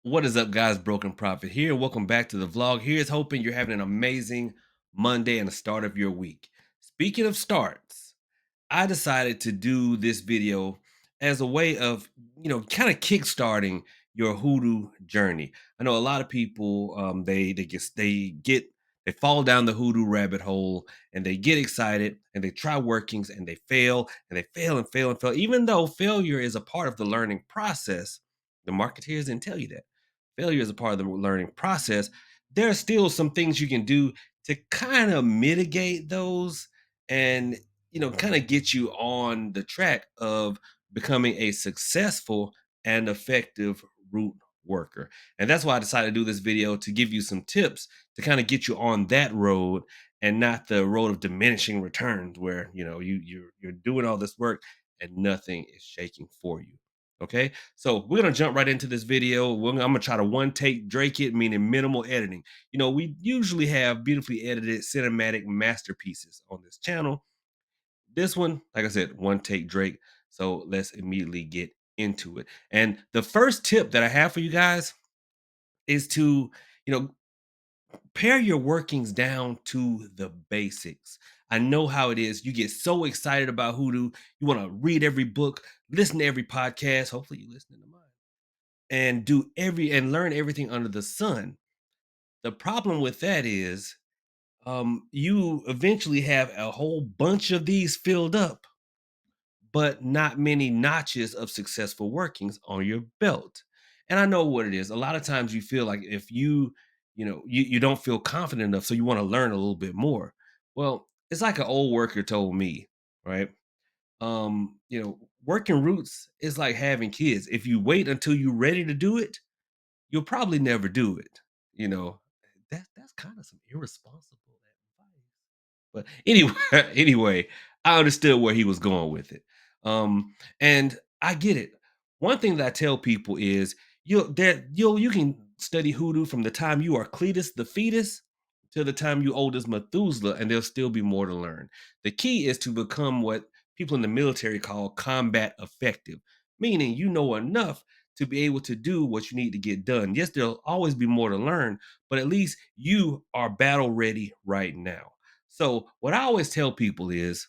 What is up, guys? Broken Prophet here. Welcome back to the vlog. Here's hoping you're having an amazing Monday and the start of your week. Speaking of starts, I decided to do this video as a way of, kind of kickstarting your hoodoo journey. I know a lot of people they fall down the hoodoo rabbit hole and they get excited and they try workings and they fail and they fail and fail and fail. Even though failure is a part of the learning process, the marketeers didn't tell you that. Failure is a part of the learning process. There are still some things you can do to kind of mitigate those and kind of get you on the track of becoming a successful and effective root worker. And that's why I decided to do this video to give you some tips to kind of get you on that road and not the road of diminishing returns where, you're doing all this work and nothing is shaking for you. Okay? So, we're going to jump right into this video. I'm going to try to one take Drake it, meaning minimal editing. We usually have beautifully edited cinematic masterpieces on this channel. This one, like I said, one take Drake. So let's immediately get into it. And the first tip that I have for you guys is to, you know, pare your workings down to the basics. I know how it is. You get so excited about hoodoo. You want to read every book, listen to every podcast. Hopefully you listen to mine and learn everything under the sun. The problem with that is you eventually have a whole bunch of these filled up but not many notches of successful workings on your belt. And I know what it is. A lot of times you feel like if you don't feel confident enough, so you want to learn a little bit more. Well, it's like an old worker told me, right? Working roots is like having kids. If you wait until you're ready to do it, you'll probably never do it. You know, that's kind of some irresponsible advice. But anyway, anyway, I understood where he was going with it. And I get it. One thing that I tell people is you can study hoodoo from the time you are Cletus the fetus to the time you old as Methuselah, and there'll still be more to learn. The key is to become what people in the military call combat effective, meaning you know enough to be able to do what you need to get done. Yes, there'll always be more to learn, but at least you are battle ready right now. So what I always tell people is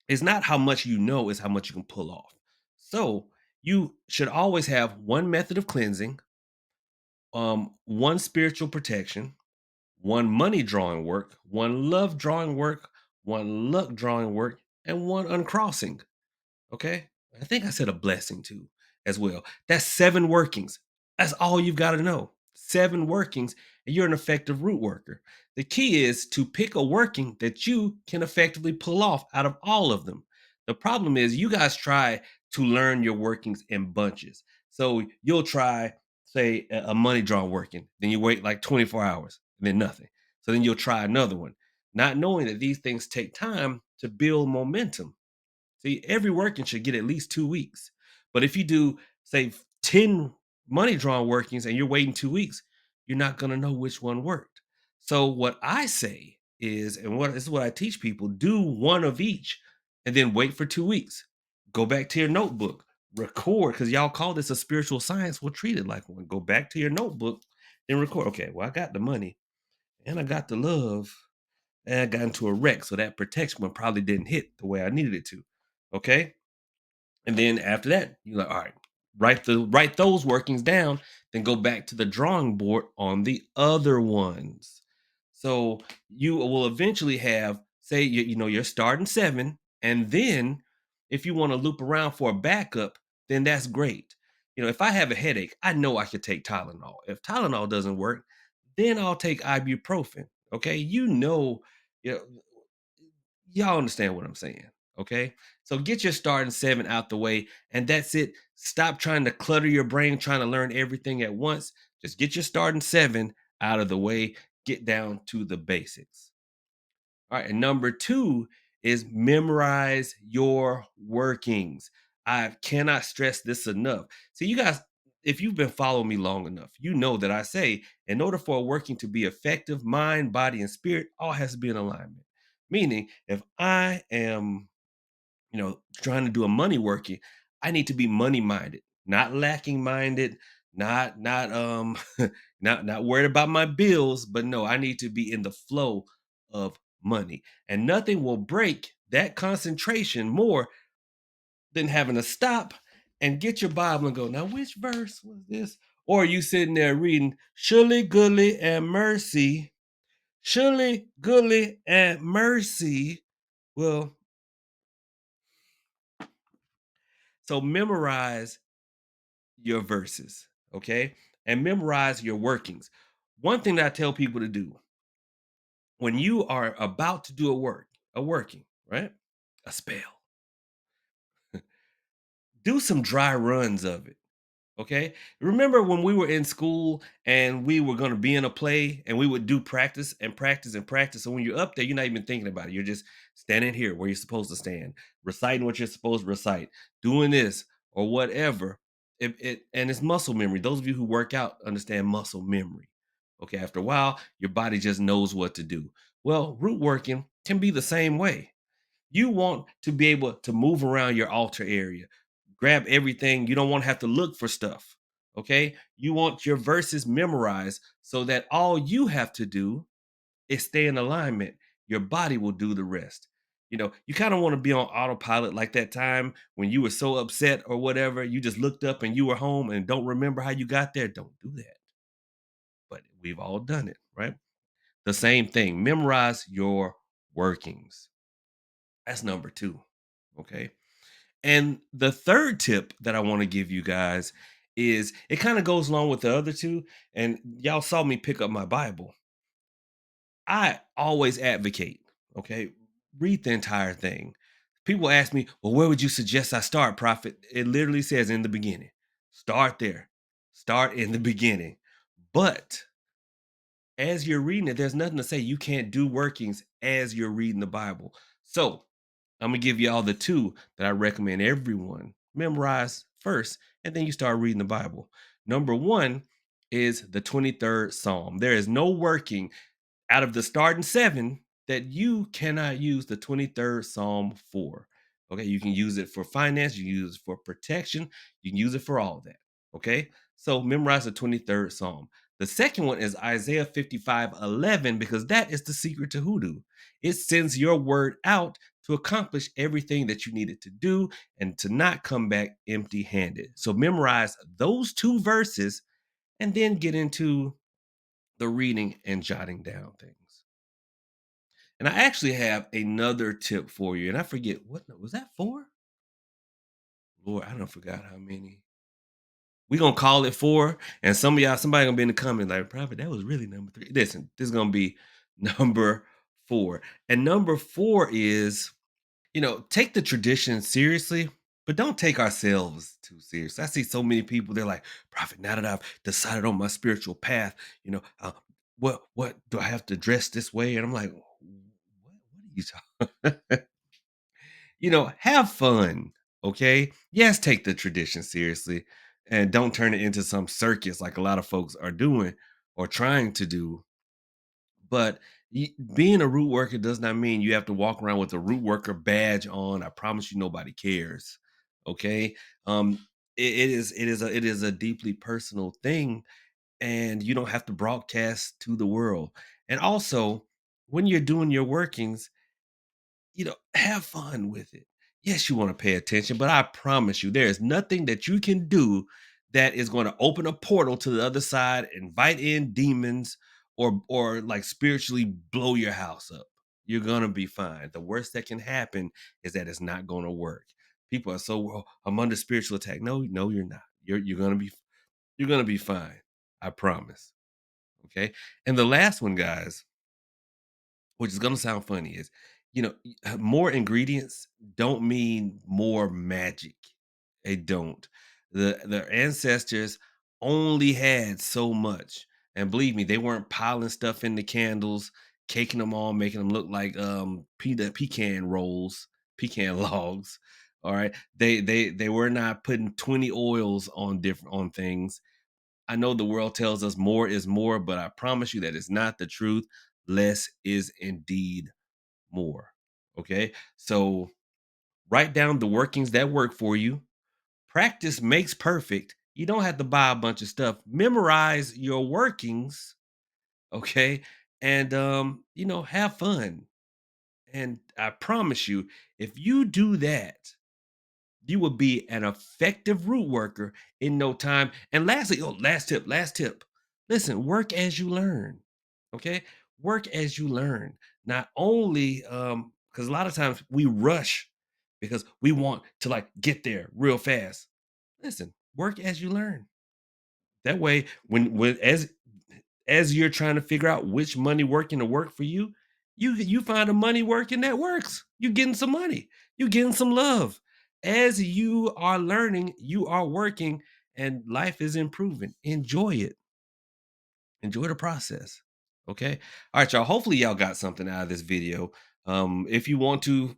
it's not how much you know, it's how much you can pull off. So you should always have one method of cleansing, one spiritual protection, one money drawing work, one love drawing work, one luck drawing work, and one uncrossing. Okay. I think I said a blessing too as well. That's 7 workings. That's all you've got to know. 7 workings, and you're an effective root worker. The key is to pick a working that you can effectively pull off out of all of them. The problem is you guys try to learn your workings in bunches. So you'll try, say, a money draw working, then you wait like 24 hours and then nothing. So then you'll try another one, not knowing that these things take time to build momentum. See, every working should get at least 2 weeks. But if you do, say, 10 money drawn workings and you're waiting 2 weeks, you're not going to know which one worked. So, what I say is, and what this is what I teach people, do one of each and then wait for 2 weeks. Go back to your notebook, record, because y'all call this a spiritual science. We'll treat it like one. Go back to your notebook, then record. Okay, well, I got the money and I got the love and I got into a wreck. So that protection one probably didn't hit the way I needed it to. Okay. And then after that, you're like, all right, write those workings down, then go back to the drawing board on the other ones. So you will eventually have, say, you're starting 7, and then if you want to loop around for a backup, then that's great. If I have a headache, I know I could take Tylenol. If Tylenol doesn't work, then I'll take ibuprofen. Okay, you know, y'all understand what I'm saying. Okay. So get your starting 7 out the way, and that's it. Stop trying to clutter your brain, trying to learn everything at once. Just get your starting 7 out of the way. Get down to the basics. All right. And number 2 is memorize your workings. I cannot stress this enough. See, you guys, if you've been following me long enough, you know that I say in order for a working to be effective, mind, body, and spirit all has to be in alignment. Meaning, if I am, trying to do a money working, I need to be money minded, not lacking minded, not not worried about my bills, but no, I need to be in the flow of money. And nothing will break that concentration more than having to stop and get your Bible and go, now which verse was this? Or you sitting there reading, surely goodly and mercy, surely goodly and mercy. Well, so memorize your verses, okay? And memorize your workings. One thing that I tell people to do when you are about to do a working, right? A spell, do some dry runs of it. Okay. Remember when we were in school and we were going to be in a play and we would do practice and practice and practice. So when you're up there, you're not even thinking about it. You're just standing here where you're supposed to stand, reciting what you're supposed to recite, doing this or whatever. And it's muscle memory. Those of you who work out understand muscle memory. Okay. After a while, your body just knows what to do. Well, root working can be the same way. You want to be able to move around your altar area, grab everything. You don't want to have to look for stuff. Okay. You want your verses memorized so that all you have to do is stay in alignment. Your body will do the rest. You kind of want to be on autopilot like that time when you were so upset or whatever. You just looked up and you were home and don't remember how you got there. Don't do that. But we've all done it, right? The same thing. Memorize your workings. That's number two. Okay. And the third tip that I want to give you guys is it kind of goes along with the other two. And y'all saw me pick up my Bible. I always advocate, okay, read the entire thing. People ask me, well, where would you suggest I start, Prophet? It literally says in the beginning. Start there. Start in the beginning. But as you're reading it, there's nothing to say you can't do workings as you're reading the Bible. So I'm gonna give you all the two that I recommend everyone memorize first, and then you start reading the Bible. Number one is the 23rd Psalm. There is no working out of the starting seven that you cannot use the 23rd Psalm for. Okay, you can use it for finance, you can use it for protection, you can use it for all of that. Okay, so memorize the 23rd Psalm. The second one is Isaiah 55:11 because that is the secret to hoodoo. It sends your word out to accomplish everything that you needed to do and to not come back empty handed. So memorize those two verses and then get into the reading and jotting down things. And I actually have another tip for you. And I forget what was that for? Lord, I don't forgot how many. We gonna call it four. And some of y'all, somebody gonna be in the comments like, Prophet, that was really number three. Listen, this is gonna be number four. And number four is take the tradition seriously, but don't take ourselves too serious. I see so many people, they're like, Prophet, now that I've decided on my spiritual path, what do I have to dress this way? And I'm like, what are you talking? Have fun. Okay. Yes, take the tradition seriously and don't turn it into some circus like a lot of folks are doing or trying to do. But being a root worker does not mean you have to walk around with a root worker badge on. I promise you, nobody cares. Okay, it is a deeply personal thing, and you don't have to broadcast to the world. And also, when you're doing your workings, have fun with it. Yes, you want to pay attention, but I promise you, there is nothing that you can do that is going to open a portal to the other side, invite in demons, or like spiritually blow your house up. You're gonna be fine. The worst that can happen is that it's not gonna work. People are so well, I'm under spiritual attack. No, no, you're not. You're gonna be fine. I promise. Okay. And the last one, guys, which is gonna sound funny, is more ingredients don't mean more magic. They don't. The ancestors only had so much, and believe me, they weren't piling stuff in the candles, caking them on, making them look like pecan rolls, pecan logs. All right, they were not putting 20 oils on things. I know the world tells us more is more, but I promise you that is not the truth. Less is indeed more. Okay. So write down the workings that work for you. Practice makes perfect. You don't have to buy a bunch of stuff. Memorize your workings, okay? And have fun. And I promise you, if you do that, you will be an effective root worker in no time. And lastly, last tip. Listen, work as you learn. Okay? Work as you learn. Not only because a lot of times we rush because we want to like get there real fast. Listen, work as you learn. That way, when as you're trying to figure out which money working to work for you, you find a money working that works. You're getting some money. You're getting some love. As you are learning, you are working, and life is improving. Enjoy it. Enjoy the process. Okay. All right, y'all. Hopefully, y'all got something out of this video. If you want to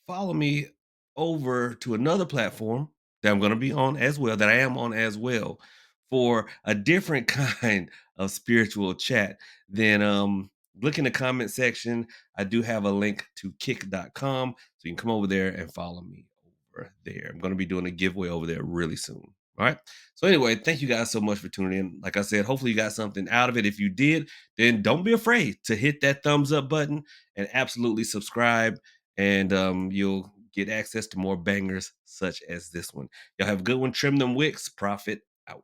follow me over to another platform that I'm going to be on as well, that I am on as well, for a different kind of spiritual chat, then look in the comment section. I do have a link to kick.com. So you can come over there and follow me over there. I'm going to be doing a giveaway over there really soon. All right. So anyway, thank you guys so much for tuning in. Like I said, hopefully you got something out of it. If you did, then don't be afraid to hit that thumbs up button and absolutely subscribe, and you'll get access to more bangers such as this one. Y'all have a good one. Trim them wicks. Profit out.